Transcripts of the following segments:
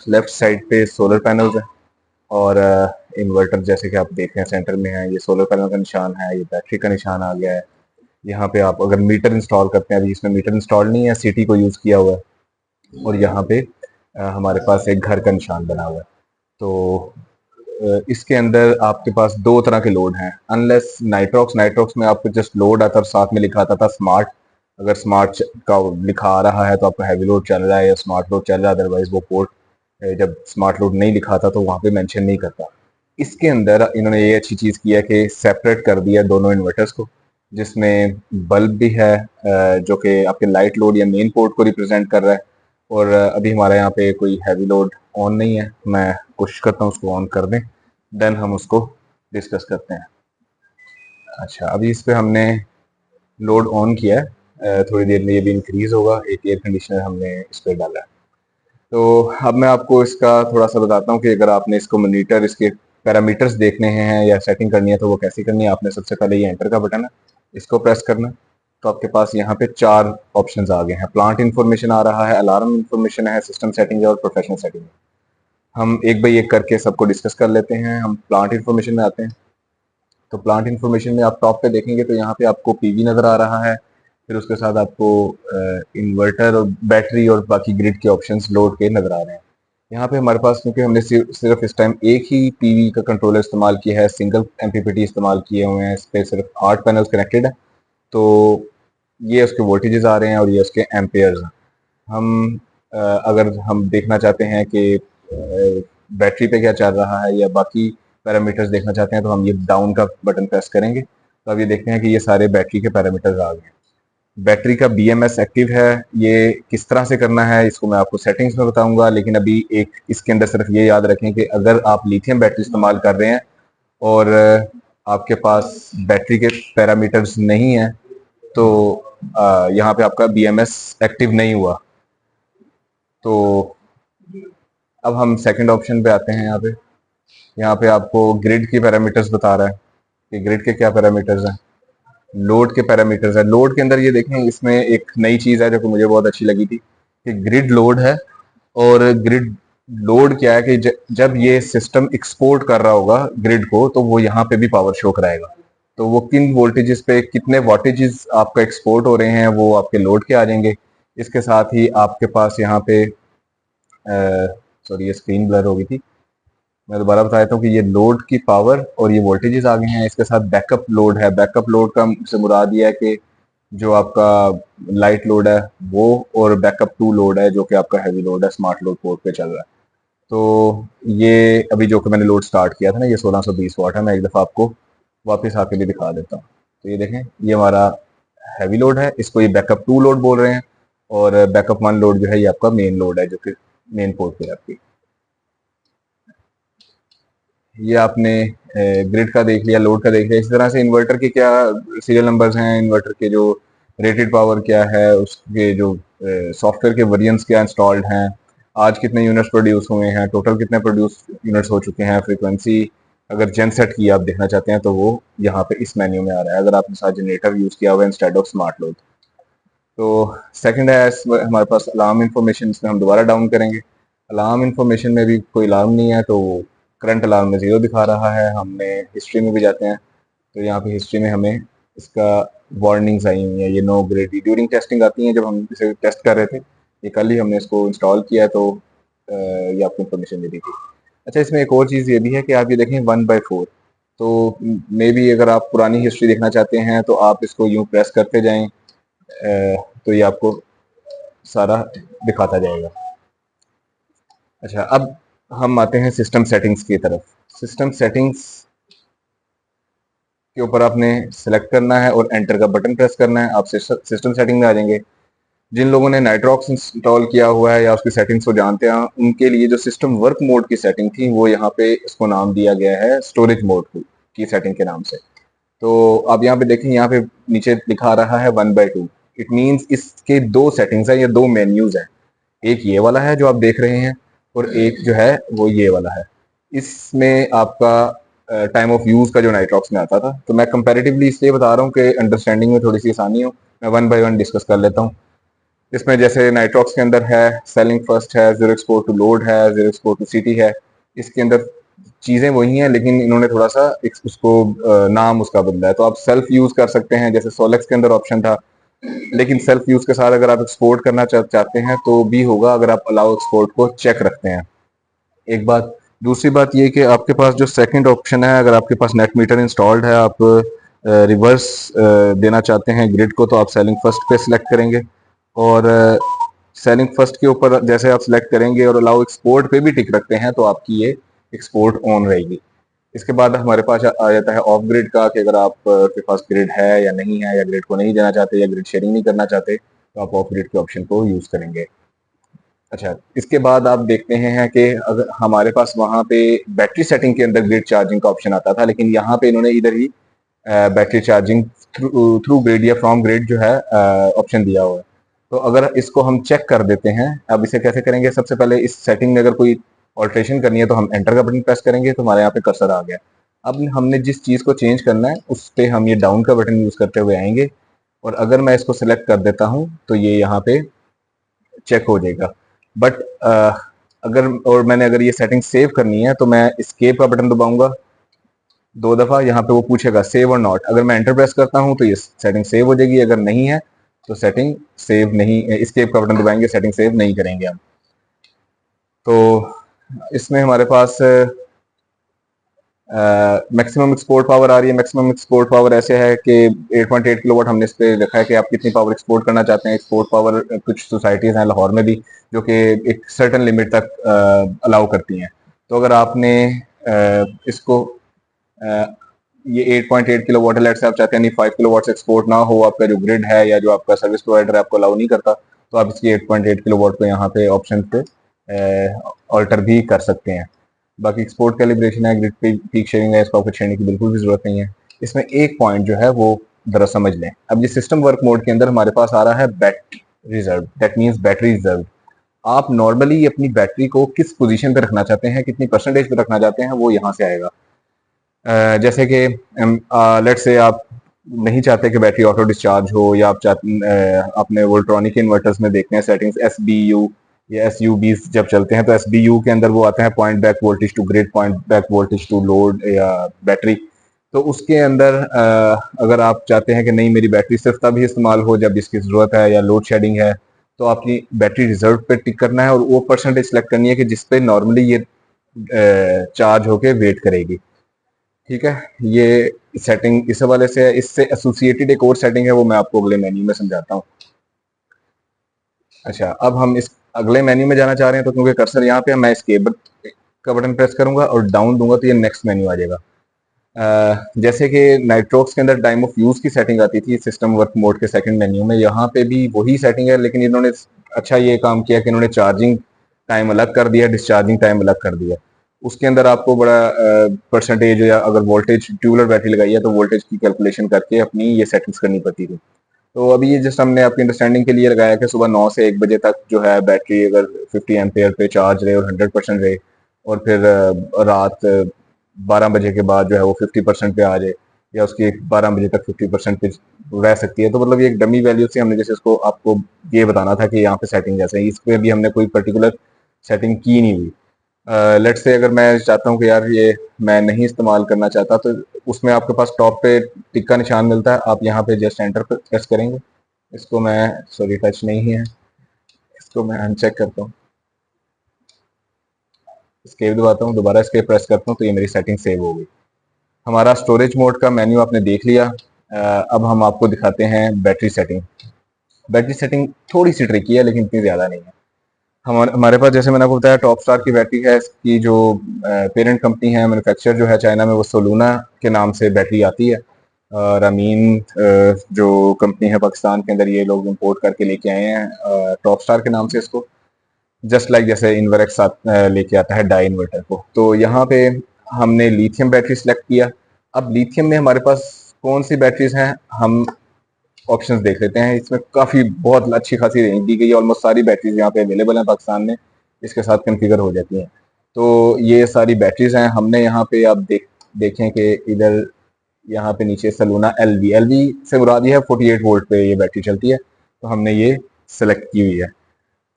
Left side पे solar panels हैं और इन्वर्टर जैसे कि आप देख रहे हैं सेंटर में है, ये सोलर पैनल का निशान है, ये बैटरी का निशान आ गया है। यहाँ पे आप अगर मीटर इंस्टॉल करते हैं, अभी इसमें मीटर इंस्टॉल नहीं है, सिटी को यूज़ किया हुआ है। और यहाँ पे हमारे पास एक घर का निशान बना हुआ है। तो इसके अंदर आपके पास दो तरह के लोड हैं, अनलेस नाइट्रॉक्स में आपको जस्ट लोड आता और साथ में लिखा आता था स्मार्ट। अगर स्मार्ट का लिखा आ रहा है तो आपका हैवी लोड चल रहा है या स्मार्ट लोड चल रहा है, अदरवाइज वो पोर्ट जब स्मार्ट लोड नहीं लिखा था तो वहाँ पे मेंशन नहीं करता। इसके अंदर इन्होंने ये अच्छी चीज़ की है कि सेपरेट कर दिया दोनों इन्वर्टर्स को, जिसमें बल्ब भी है जो कि आपके लाइट लोड या मेन पोर्ट को रिप्रेजेंट कर रहा है। और अभी हमारे यहाँ पे कोई हैवी लोड ऑन नहीं है, मैं कोशिश करता हूँ उसको ऑन कर दें, देन हम उसको डिस्कस करते हैं। अच्छा, अभी इस पे हमने लोड ऑन किया है, थोड़ी देर में ये भी इंक्रीज होगा। एक एयर कंडीशनर हमने इस पर डाला है। तो अब मैं आपको इसका थोड़ा सा बताता हूँ कि अगर आपने इसको मॉनिटर, इसके पैरामीटर्स देखने हैं या सेटिंग करनी है तो वो कैसे करनी है। आपने सबसे पहले ये एंटर का बटन है, इसको प्रेस करना। तो आपके पास यहाँ पे 4 ऑप्शंस आ गए हैं। प्लांट इन्फॉर्मेशन आ रहा है, अलार्म इन्फॉर्मेशन है, सिस्टम सेटिंग है और प्रोफेशनल सेटिंग है। हम एक बाई एक करके सबको डिस्कस कर लेते हैं। हम प्लांट इन्फॉर्मेशन में आते हैं। तो प्लांट इन्फॉर्मेशन में आप टॉप पे देखेंगे तो यहाँ पे आपको पीवी नज़र आ रहा है, फिर उसके साथ आपको इन्वर्टर और बैटरी और बाकी ग्रिड के ऑप्शंस लोड के नज़र आ रहे हैं। यहाँ पे हमारे पास, क्योंकि हमने सिर्फ इस टाइम एक ही पीवी का कंट्रोलर इस्तेमाल किया है, सिंगल एमपीपीटी इस्तेमाल किए हुए हैं, इस पर सिर्फ 8 पैनल्स कनेक्टेड है, तो ये उसके वोल्टेजेस आ रहे हैं और ये उसके एम्पेयर्स हैं। हम अगर हम देखना चाहते हैं कि बैटरी पे क्या चल रहा है या बाकी पैरामीटर्स देखना चाहते हैं तो हम ये डाउन का बटन प्रेस करेंगे। तो अब ये देखते हैं कि ये सारे बैटरी के पैरामीटर्स आ गए हैं। बैटरी का BMS एक्टिव है, ये किस तरह से करना है इसको मैं आपको सेटिंग्स में बताऊंगा, लेकिन अभी एक इसके अंदर सिर्फ ये याद रखें कि अगर आप लिथियम बैटरी इस्तेमाल कर रहे हैं और आपके पास बैटरी के पैरामीटर्स नहीं है तो यहाँ पे आपका BMS एक्टिव नहीं हुआ। तो अब हम सेकंड ऑप्शन पे आते हैं। यहाँ पे आपको ग्रिड की पैरामीटर्स बता रहा है कि ग्रिड के क्या पैरामीटर्स हैं, लोड के पैरामीटर्स है। लोड के अंदर ये देखें, इसमें एक नई चीज़ है जो कि मुझे बहुत अच्छी लगी थी कि ग्रिड लोड है। और ग्रिड लोड क्या है कि जब ये सिस्टम एक्सपोर्ट कर रहा होगा ग्रिड को तो वो यहाँ पे भी पावर शो कराएगा। तो वो किन वोल्टेजेस पे कितने वाटेजेस आपका एक्सपोर्ट हो रहे हैं वो आपके लोड के आ जाएंगे। इसके साथ ही आपके पास यहाँ पे सॉरी ये स्क्रीन ब्लर हो गई थी, मैं दोबारा बता देता हूँ कि ये लोड की पावर और ये वोल्टेजेस आ गए हैं। इसके साथ बैकअप लोड है। बैकअप लोड का से मुराद ये है कि जो आपका लाइट लोड है वो, और बैकअप 2 लोड है जो कि आपका हैवी लोड है, स्मार्ट लोड पोर्ट पे चल रहा है। तो ये अभी जो कि मैंने लोड स्टार्ट किया था ना, ये 1620 वाट है। मैं एक दफ़ा आपको वापस आके भी दिखा देता हूँ। तो ये देखें, ये हमारा हैवी लोड है, इसको ये बैकअप 2 लोड बोल रहे हैं। और बैकअप 1 लोड जो है ये आपका मेन लोड है जो कि मेन पोर्ट पे आपकी। ये आपने ग्रिड का देख लिया, लोड का देख लिया। इसी तरह से इन्वर्टर के क्या सीरियल नंबर्स हैं, इन्वर्टर के जो रेटेड पावर क्या है, उसके जो सॉफ्टवेयर के वेरिएंट्स क्या इंस्टॉल्ड हैं, आज कितने यूनिट्स प्रोड्यूस हुए हैं, टोटल कितने प्रोड्यूस यूनिट्स हो चुके हैं, फ्रीक्वेंसी अगर जेनसेट की आप देखना चाहते हैं तो वो यहाँ पे इस मेन्यू में आ रहा है, अगर आपने साथ जनरेटर यूज़ किया हुआ है इंस्टेड ऑफ स्मार्ट लोड। तो सेकंड है हमारे पास अलार्म इन्फॉर्मेशन, इसमें हम दोबारा डाउन करेंगे। अलार्म इन्फॉर्मेशन में भी कोई अलार्म नहीं है तो करंट अलार्म में 0 दिखा रहा है। हमने हिस्ट्री में भी जाते हैं तो यहाँ पे हिस्ट्री में हमें इसका वार्निंग्स आई हुई हैं, ये नो ग्रेड ड्यूरिंग टेस्टिंग आती हैं। जब हम इसे टेस्ट कर रहे थे, ये कल ही हमने इसको इंस्टॉल किया है, तो ये आपको इन्फॉर्मेशन दे दी थी। अच्छा, इसमें एक और चीज़ ये भी है कि आप ये देखें 1/4, तो मे बी अगर आप पुरानी हिस्ट्री देखना चाहते हैं तो आप इसको यूँ प्रेस करते जाएं तो ये आपको सारा दिखाता जाएगा। अच्छा, अब हम आते हैं सिस्टम सेटिंग्स की तरफ। सिस्टम सेटिंग्स के ऊपर आपने सेलेक्ट करना है और एंटर का बटन प्रेस करना है, आप सिस्टम सेटिंग में आ जाएंगे। जिन लोगों ने नाइट्रॉक्स इंस्टॉल किया हुआ है या उसकी सेटिंग्स को जानते हैं, उनके लिए जो सिस्टम वर्क मोड की सेटिंग थी वो यहाँ पे इसको नाम दिया गया है स्टोरेज मोड की सेटिंग के नाम से। तो आप यहाँ पे देखें, यहाँ पे नीचे लिखा रहा है 1/2। इट मीन्स इसके 2 सेटिंग्स हैं या 2 मेन्यूज हैं। एक ये वाला है जो आप देख रहे हैं और एक जो है वो ये वाला है। इसमें आपका टाइम ऑफ यूज़ का जो नाइट्रॉक्स में आता था, तो मैं कंपैरेटिवली इसलिए बता रहा हूँ कि अंडरस्टैंडिंग में थोड़ी सी आसानी हो। मैं 1 बाय 1 डिस्कस कर लेता हूँ। इसमें जैसे नाइट्रॉक्स के अंदर है सेलिंग फर्स्ट है, जीरो एक्सपोर्ट टू लोड है, जीरो एक्सपोर्ट टू सिटी है। इसके अंदर चीजें वही हैं लेकिन इन्होंने थोड़ा सा उसको नाम उसका बदला है। तो आप सेल्फ यूज कर सकते हैं, जैसे सोलेक्स के अंदर ऑप्शन था, लेकिन सेल्फ यूज के साथ अगर आप एक्सपोर्ट करना चाहते हैं तो भी होगा अगर आप अलाउ एक्सपोर्ट को चेक रखते हैं। एक बात। दूसरी बात ये कि आपके पास जो सेकंड ऑप्शन है, अगर आपके पास नेट मीटर इंस्टॉल्ड है, आप रिवर्स देना चाहते हैं ग्रिड को, तो आप सेलिंग फर्स्ट पे सिलेक्ट करेंगे और सेलिंग फर्स्ट के ऊपर जैसे आप सिलेक्ट करेंगे और अलाउ एक्सपोर्ट पे भी टिक रखते हैं तो आपकी ये एक्सपोर्ट ऑन रहेगी। इसके बाद हमारे पास आ जाता है ऑफ ग्रिड का, कि अगर आप के पास ग्रिड है या नहीं है, या ग्रिड को नहीं देना चाहते या ग्रिड शेयरिंग नहीं करना चाहते, तो आप ऑफ ग्रिड के ऑप्शन को यूज करेंगे। अच्छा, इसके बाद आप देखते हैं कि अगर हमारे पास वहाँ पे बैटरी सेटिंग के अंदर ग्रिड चार्जिंग का ऑप्शन आता था, लेकिन यहाँ पे इन्होंने इधर ही बैटरी चार्जिंग थ्रू ग्रिड या फ्रॉम ग्रिड जो है ऑप्शन दिया हुआ है। तो अगर इसको हम चेक कर देते हैं, अब इसे कैसे करेंगे, सबसे पहले इस सेटिंग में अगर कोई ऑल्ट्रेशन करनी है तो हम एंटर का बटन प्रेस करेंगे तो हमारे यहाँ पे कर्सर आ गया। अब हमने जिस चीज़ को चेंज करना है उस पर हम ये डाउन का बटन यूज़ करते हुए आएंगे और अगर मैं इसको सिलेक्ट कर देता हूँ तो ये यहाँ पे चेक हो जाएगा। बट अगर ये सेटिंग सेव करनी है तो मैं एस्केप का बटन दबाऊंगा 2 दफा, यहाँ पे वो पूछेगा सेव और नॉट। अगर मैं एंटर प्रेस करता हूँ तो ये सेटिंग सेव हो जाएगी, अगर नहीं है तो सेटिंग सेव नहीं, एस्केप का बटन दबाएंगे, सेटिंग सेव नहीं करेंगे हम। तो इसमें हमारे पास मैक्सिमम एक्सपोर्ट पावर आ रही है। मैक्सिमम एक्सपोर्ट पावर ऐसे है कि 8.8 किलोवाट हमने इस पे लिखा है कि आप कितनी पावर एक्सपोर्ट करना चाहते हैं। एक्सपोर्ट पावर कुछ सोसाइटीज हैं लाहौर में भी जो कि एक सर्टन लिमिट तक अलाउ करती हैं। तो अगर आपने इसको ये 8.8 किलोवाट है, लेट से आप चाहते हैं नहीं 5 किलोवाट से एक्सपोर्ट ना हो, आपका जो ग्रिड है या जो आपका सर्विस प्रोवाइडर है आपको अलाउ नहीं करता, तो आप इसकी 8.8 किलोवाट को यहाँ पे ऑप्शन पे ऑल्टर भी कर सकते हैं। बाकी एक्सपोर्ट कैलिब्रेशन है, ग्रिड पीक शेयरिंग है, इसको आपको छेड़ने की बिल्कुल भी जरूरत नहीं है। इसमें एक पॉइंट जो है वो जरा समझ लें। अब ये सिस्टम वर्क मोड के अंदर हमारे पास आ रहा है battery reserve, that means battery reserve. आप नॉर्मली अपनी बैटरी को किस पोजीशन पे रखना चाहते हैं, कितनी परसेंटेज पे रखना चाहते हैं, वो यहाँ से आएगा। जैसे कि लेट से आप नहीं चाहते कि बैटरी ऑटो डिस्चार्ज हो, या आप अपने वोल्ट्रॉनिक इन्वर्टर्स में देखते हैं सेटिंग्स SBU या SUB जब चलते हैं तो SBU के अंदर वो आते हैं point back voltage to grid, point back voltage to load या बैटरी। तो उसके अंदर अगर आप चाहते हैं कि नहीं मेरी बैटरी सिर्फ तभी इस्तेमाल हो जब इसकी ज़रूरत है या लोड शेडिंग है, तो आपकी बैटरी रिजर्व पे टिक करना है और वो परसेंटेज सेलेक्ट करनी है कि जिसपे नॉर्मली ये चार्ज होके वेट करेगी। ठीक है, ये सेटिंग इस हवाले से है। इससे एसोसिएटेड एक और सेटिंग है, वो मैं आपको अगले मेन्यू में समझाता हूँ। अच्छा, अब हम इस अगले मेन्यू में जाना चाह रहे हैं तो क्योंकि कर्सर यहाँ पे है, मैं एस्केप का बटन प्रेस करूंगा और डाउन दूंगा तो ये नेक्स्ट मेन्यू आ जाएगा। जैसे कि नाइट्रोक्स के अंदर टाइम ऑफ यूज की सेटिंग आती थी सिस्टम वर्क मोड के सेकंड मेन्यू में, यहाँ पे भी वही सेटिंग है, लेकिन इन्होंने अच्छा ये काम किया कि इन्होंने चार्जिंग टाइम अलग कर दिया, डिस्चार्जिंग टाइम अलग कर दिया। उसके अंदर आपको बड़ा परसेंटेज या अगर वोल्टेज ट्यूबुलर बैटरी लगाई है तो वोल्टेज की कैलकुलेशन करके अपनी ये सेटिंग्स करनी पड़ती थी। तो अभी ये जस्ट हमने आपकी अंडरस्टैंडिंग के लिए लगाया कि सुबह 9 से 1 बजे तक जो है बैटरी अगर 50 एम्पेयर पे चार्ज रहे और 100% रहे, और फिर रात 12 बजे के बाद जो है वो 50% पे आ जाए, या उसकी 12 बजे तक 50% पे रह सकती है। तो मतलब ये एक डमी वैल्यू से हमने जैसे इसको आपको ये बताना था कि यहाँ पे सेटिंग जैसे है, इस पर भी हमने कोई पर्टिकुलर सेटिंग की नहीं हुई। लेट से अगर मैं चाहता हूँ कि यार ये मैं नहीं इस्तेमाल करना चाहता, तो उसमें आपके पास टॉप पे टिक का निशान मिलता है, आप यहाँ पे जस्ट एंटर पर प्रेस करेंगे। इसको मैं सॉरी टच नहीं है, इसको मैं अनचेक करता हूँ, एस्केप दबाता हूँ, दोबारा एस्केप प्रेस करता हूँ तो ये मेरी सेटिंग सेव हो गई। हमारा स्टोरेज मोड का मेन्यू आपने देख लिया। अब हम आपको दिखाते हैं बैटरी सेटिंग। बैटरी सेटिंग थोड़ी सी ट्रिकी है लेकिन इतनी ज़्यादा नहीं है। हमारे पास जैसे मैंने आपको बताया टॉप स्टार की बैटरी है, इसकी जो पेरेंट कंपनी है, मैन्युफैक्चर जो है चाइना में, वो सोलूना के नाम से बैटरी आती है। और अमीन जो कंपनी है पाकिस्तान के अंदर, ये लोग इंपोर्ट करके लेके आए हैं टॉप स्टार के नाम से इसको, जस्ट लाइक जैसे इन्वरेक्स लेके आता है डाई इन्वर्टर को। तो यहाँ पे हमने लिथियम बैटरी सेलेक्ट किया। अब लिथियम में हमारे पास कौन सी बैटरीज हैं, हम ऑप्शंस देख लेते हैं। इसमें काफ़ी बहुत अच्छी खासी रेंज दी गई है, ऑलमोस्ट सारी बैटरीज यहाँ पे अवेलेबल हैं पाकिस्तान में, इसके साथ कन्फिगर हो जाती हैं। तो ये सारी बैटरीज हैं। हमने यहाँ पे आप देखें कि इधर यहाँ पे नीचे सलूना एलवी से मुराद ये है 48 वोल्ट पे ये बैटरी चलती है, तो हमने ये सेलेक्ट की हुई है।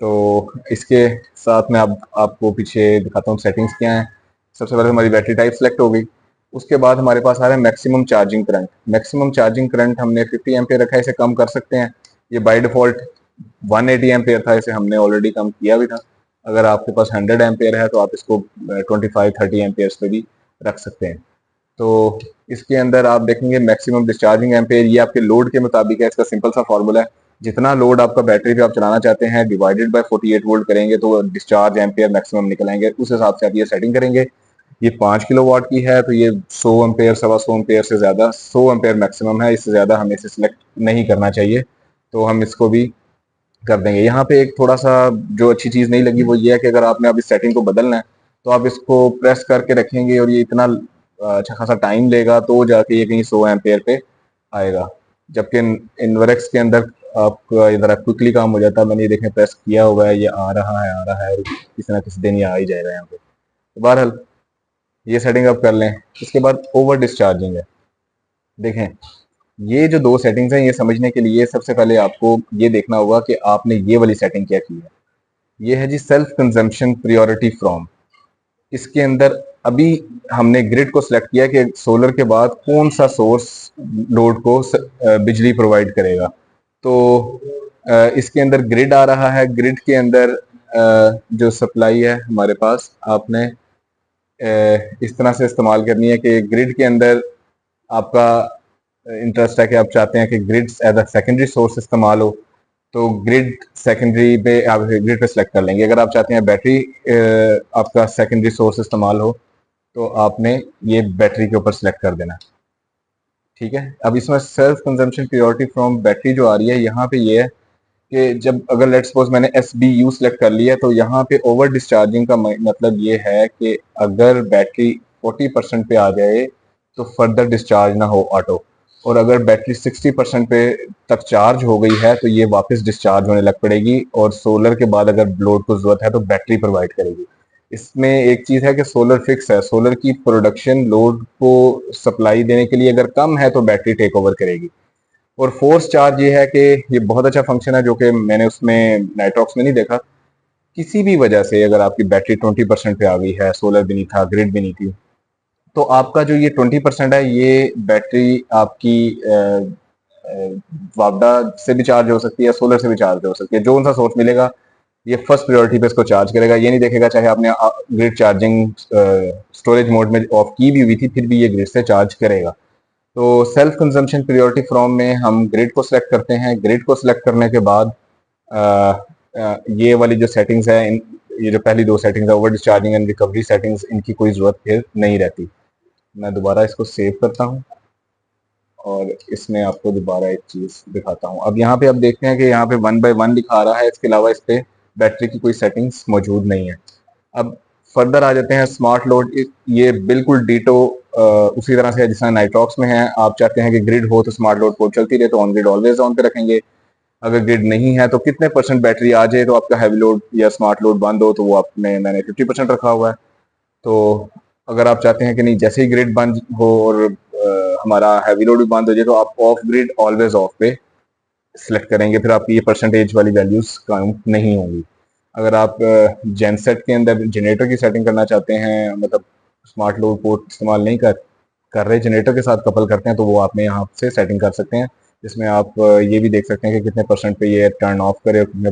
तो इसके साथ मैं आपको पीछे दिखाता हूँ सेटिंग्स क्या हैं। सबसे पहले हमारी बैटरी टाइप सेलेक्ट हो गई। उसके बाद हमारे पास आ रहा है maximum charging current. Maximum charging current हमने 50 एम्पेयर रखा है, इसे कम कर सकते हैं। ये बाय डिफॉल्ट 180 एम्पेयर था, इसे हमने ऑलरेडी कम किया भी था। अगर आपके पास 100 एम्पेयर है तो आप इसको 25-30 एम्पेयर पे भी रख सकते हैं। तो इसके अंदर आप देखेंगे मैक्सिमम डिस्चार्जिंग एम्पेयर, ये आपके लोड के मुताबिक है। इसका सिंपल सा फॉर्मूला है, जितना लोड आपका बैटरी पे आप चलाना चाहते हैं डिवाइडेड बाय 48 वोल्ट करेंगे तो डिस्चार्ज एम्पेयर मैक्सिमम निकल आएंगे। उस हिसाब से आप ये सेटिंग करेंगे। ये 5 किलोवाट की है तो ये 100 एम्पेयर, 125 एम्पेयर से ज्यादा, 100 एम्पेयर मैक्सिमम है, इससे ज्यादा हमें इसे सिलेक्ट नहीं करना चाहिए। तो हम इसको भी कर देंगे। यहाँ पे एक थोड़ा सा जो अच्छी चीज नहीं लगी वो ये है कि अगर आपने अब इस सेटिंग को बदलना है तो आप इसको प्रेस करके रखेंगे और ये इतना अच्छा खासा टाइम लेगा तो जाके ये कहीं 100 एम्पेयर पे आएगा। जबकि इनवर्क्स के अंदर आपका इधर क्विकली काम हो जाता है। मैंने ये देखें प्रेस किया हुआ है, ये आ रहा है, किसी ना किसी दिन ये आ ही जाएगा यहाँ पे। तो बहरहाल ये सेटिंग आप कर लें। इसके बाद ओवर डिस्चार्जिंग है। देखें ये जो दो सेटिंग्स हैं, ये समझने के लिए सबसे पहले आपको ये देखना होगा कि आपने ये वाली सेटिंग क्या की है। ये है जी सेल्फ कंजम्पशन प्रायोरिटी फ्रॉम। इसके अंदर अभी हमने ग्रिड को सिलेक्ट किया कि सोलर के बाद कौन सा सोर्स लोड को बिजली प्रोवाइड करेगा। तो इसके अंदर ग्रिड आ रहा है। ग्रिड के अंदर जो सप्लाई है हमारे पास, आपने इस तरह से इस्तेमाल करनी है कि ग्रिड के अंदर आपका इंटरेस्ट है कि आप चाहते हैं कि grid as a secondary source इस्तेमाल हो, तो ग्रिड सेकेंडरी पे आप ग्रिड पे सिलेक्ट कर लेंगे। अगर आप चाहते हैं बैटरी आपका सेकेंडरी सोर्स इस्तेमाल हो तो आपने ये बैटरी के ऊपर सिलेक्ट कर देना। ठीक है, अब इसमें self consumption priority from battery जो आ रही है, यहाँ पे ये है कि जब अगर लेट्स सपोज मैंने SBU सिलेक्ट कर लिया तो यहाँ पे ओवर डिस्चार्जिंग का मतलब ये है कि अगर बैटरी 40% पे आ जाए तो फर्दर डिस्चार्ज ना हो ऑटो, और अगर बैटरी 60% पे तक चार्ज हो गई है तो ये वापस डिस्चार्ज होने लग पड़ेगी, और सोलर के बाद अगर लोड को जरूरत है तो बैटरी प्रोवाइड करेगी। इसमें एक चीज है कि सोलर फिक्स है, सोलर की प्रोडक्शन लोड को सप्लाई देने के लिए अगर कम है तो बैटरी टेक ओवर करेगी। और फोर्स चार्ज ये है कि ये बहुत अच्छा फंक्शन है जो कि मैंने उसमें नाइट्रॉक्स में नहीं देखा। किसी भी वजह से अगर आपकी बैटरी 20% पे आ गई है, सोलर भी नहीं था, ग्रिड भी नहीं थी, तो आपका जो ये 20% है ये बैटरी आपकी वापडा से भी चार्ज हो सकती है, सोलर से भी चार्ज हो सकती है। जो उनसा सोर्स मिलेगा ये फर्स्ट प्रायोरिटी पे इसको चार्ज करेगा। ये नहीं देखेगा चाहे आपने ग्रिड चार्जिंग स्टोरेज मोड में ऑफ की भी हुई थी फिर भी ये ग्रिड से चार्ज करेगा। तो सेल्फ कंजम्पशन प्रायोरिटी फ्रॉम में हम ग्रिड को सिलेक्ट करते हैं। ग्रिड को सिलेक्ट करने के बाद ये वाली जो सेटिंग्स है, ये जो पहली दो सेटिंग्स है over discharging and recovery settings, इनकी कोई जरूरत फिर नहीं रहती। मैं दोबारा इसको सेव करता हूँ और इसमें आपको दोबारा एक चीज दिखाता हूँ। अब यहाँ पे आप देखते हैं कि यहाँ पे 1 by 1 लिखा आ रहा है, इसके अलावा इस पे बैटरी की कोई सेटिंग्स मौजूद नहीं है। अब फर्दर आ जाते हैं स्मार्ट लोड। ये बिल्कुल डीटो उसी तरह से है जिस तरह नाइट्रॉक्स में है। आप चाहते हैं कि ग्रिड हो तो स्मार्ट लोड पोर्ट चलती रहे तो ऑन ग्रिड ऑलवेज ऑन पे रखेंगे। अगर ग्रिड नहीं है तो कितने % बैटरी आ जाए तो आपका हैवी लोड या स्मार्ट लोड बंद हो तो वो आपने मैंने 50% रखा हुआ है। तो अगर आप चाहते हैं कि नहीं जैसे ही ग्रिड बंद हो और हमारा हैवी लोड भी बंद हो जाए तो आप ऑफ ग्रिड ऑलवेज ऑफ पे सिलेक्ट करेंगे, फिर आपकी ये परसेंटेज वाली वैल्यूज काउंट नहीं होंगी। अगर आप जेनसेट के अंदर जनरेटर की सेटिंग करना चाहते हैं, मतलब स्मार्ट लोड पोर्ट इस्तेमाल नहीं कर रहे, जनरेटर के साथ कपल करते हैं, तो वो आपने यहाँ से सेटिंग कर सकते हैं। जिसमें आप ये भी देख सकते हैं कि कितने % पे ये टर्न ऑफ करे और कितने